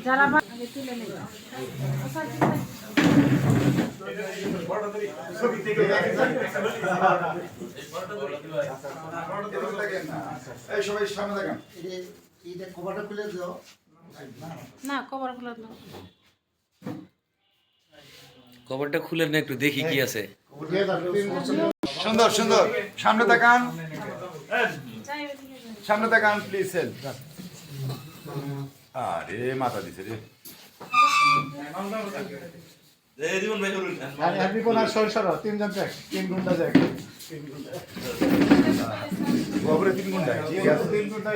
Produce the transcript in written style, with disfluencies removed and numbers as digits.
যারা আগে তুলে নেই সবাই সামনে দেখেন এটা কভারটা খুলে দাও না কভার খুলে দাও কভারটা খুলে না একটু দেখি কি আছে। সুন্দর সুন্দর সামনে তাকান সামনে তাকান প্লিজ সেল আরে মাথা দিছে রে তিনজন যাক 3 ঘন্টা যাক 3 ঘন্টা ঠিক আছে 3 ঘন্টা